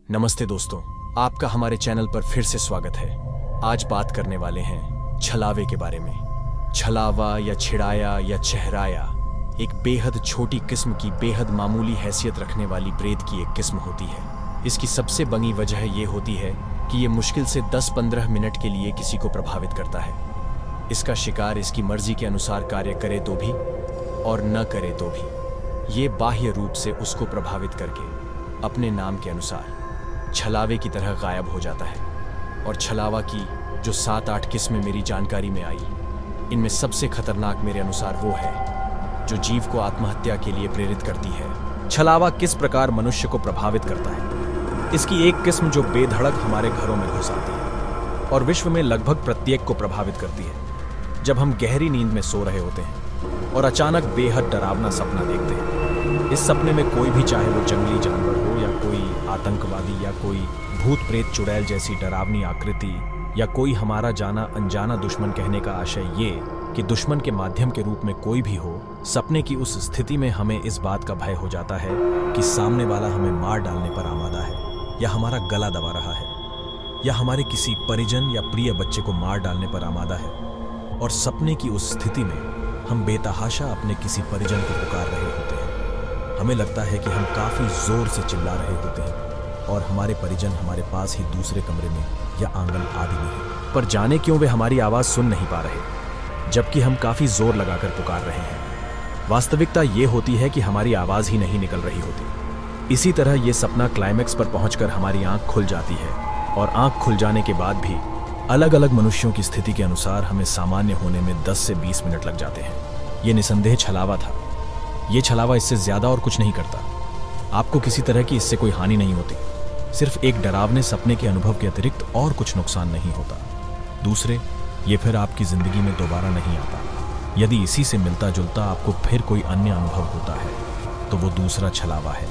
नमस्ते दोस्तों, आपका हमारे चैनल पर फिर से स्वागत है। आज बात करने वाले हैं छलावे के बारे में। छलावा या छिड़ाया या चेहराया एक बेहद छोटी किस्म की बेहद मामूली हैसियत रखने वाली प्रेत की एक किस्म होती है। इसकी सबसे बड़ी वजह ये होती है कि ये मुश्किल से 10-15 मिनट के लिए किसी को प्रभावित करता है। इसका शिकार इसकी मर्जी के अनुसार कार्य करे तो भी और न करे तो भी ये बाह्य रूप से उसको प्रभावित करके अपने नाम के अनुसार छलावे की तरह गायब हो जाता है। और छलावा की जो 7-8 किस्में मेरी जानकारी में आई, इनमें सबसे खतरनाक मेरे अनुसार वो है जो जीव को आत्महत्या के लिए प्रेरित करती है। छलावा किस प्रकार मनुष्य को प्रभावित करता है? इसकी एक किस्म जो बेधड़क हमारे घरों में घुस आती है और विश्व में लगभग प्रत्येक को प्रभावित करती है। जब हम गहरी नींद में सो रहे होते हैं और अचानक बेहद डरावना सपना देखते हैं। इस सपने में कोई भी, चाहे वो जंगली जानवर हो या कोई आतंकवादी या कोई भूत प्रेत चुड़ैल जैसी डरावनी आकृति या कोई हमारा जाना अनजाना दुश्मन, कहने का आशय ये कि दुश्मन के माध्यम के रूप में कोई भी हो, सपने की उस स्थिति में हमें इस बात का भय हो जाता है कि सामने वाला हमें मार डालने पर आमादा है या हमारा गला दबा रहा है या हमारे किसी परिजन या प्रिय बच्चे को मार डालने पर आमादा है। और सपने की उस स्थिति में हम बेतहाशा अपने किसी परिजन को पुकार रहे होते हैं। हमें लगता है कि हम काफी जोर से चिल्ला रहे होते हैं और हमारे परिजन हमारे पास ही दूसरे कमरे में या आंगन आदि में है, पर जाने क्यों वे हमारी आवाज सुन नहीं पा रहे, जबकि हम काफी जोर लगाकर पुकार रहे हैं। वास्तविकता ये होती है कि हमारी आवाज ही नहीं निकल रही होती। इसी तरह ये सपना क्लाइमैक्स पर पहुंचकर हमारी आंख खुल जाती है और आंख खुल जाने के बाद भी अलग अलग मनुष्यों की स्थिति के अनुसार हमें सामान्य होने में 10 से 20 मिनट लग जाते हैं। ये निसंदेह छलावा था। ये छलावा इससे ज्यादा और कुछ नहीं करता। आपको किसी तरह की इससे कोई हानि नहीं होती। सिर्फ एक डरावने सपने के अनुभव के अतिरिक्त और कुछ नुकसान नहीं होता। दूसरे, ये फिर आपकी जिंदगी में दोबारा नहीं आता। यदि इसी से मिलता जुलता आपको फिर कोई अन्य अनुभव होता है तो वो दूसरा छलावा है।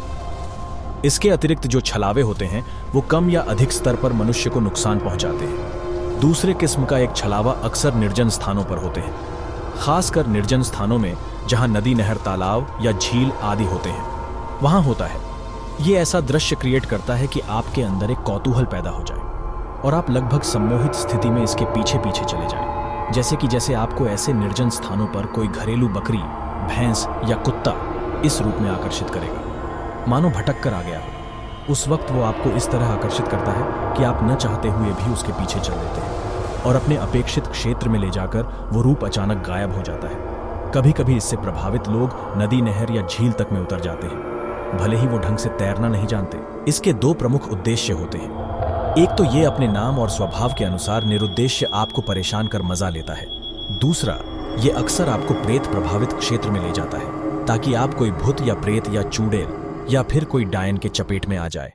इसके अतिरिक्त जो छलावे होते हैं वो कम या अधिक स्तर पर मनुष्य को नुकसान पहुंचाते हैं। दूसरे किस्म का एक छलावा अक्सर निर्जन स्थानों पर होते हैं, खासकर निर्जन स्थानों में जहां नदी, नहर, तालाब या झील आदि होते हैं, वहां होता है। ये ऐसा दृश्य क्रिएट करता है कि आपके अंदर एक कौतूहल पैदा हो जाए और आप लगभग सम्मोहित स्थिति में इसके पीछे पीछे चले जाएं। जैसे आपको ऐसे निर्जन स्थानों पर कोई घरेलू बकरी, भैंस या कुत्ता इस रूप में आकर्षित करेगा, मानो भटक कर आ गया हो। उस वक्त वो आपको इस तरह आकर्षित करता है कि आप न चाहते हुए भी उसके पीछे चल देते हैं और अपने अपेक्षित क्षेत्र में ले जाकर वो रूप अचानक गायब हो जाता है। कभी कभी इससे प्रभावित लोग नदी, नहर या झील तक में उतर जाते हैं, भले ही वो ढंग से तैरना नहीं जानते। इसके 2 प्रमुख उद्देश्य होते हैं। एक तो ये अपने नाम और स्वभाव के अनुसार निरुद्देश्य आपको परेशान कर मजा लेता है। दूसरा, ये अक्सर आपको प्रेत प्रभावित क्षेत्र में ले जाता है ताकि आप कोई भूत या प्रेत या चुड़ैल या फिर कोई डायन के चपेट में आ जाए।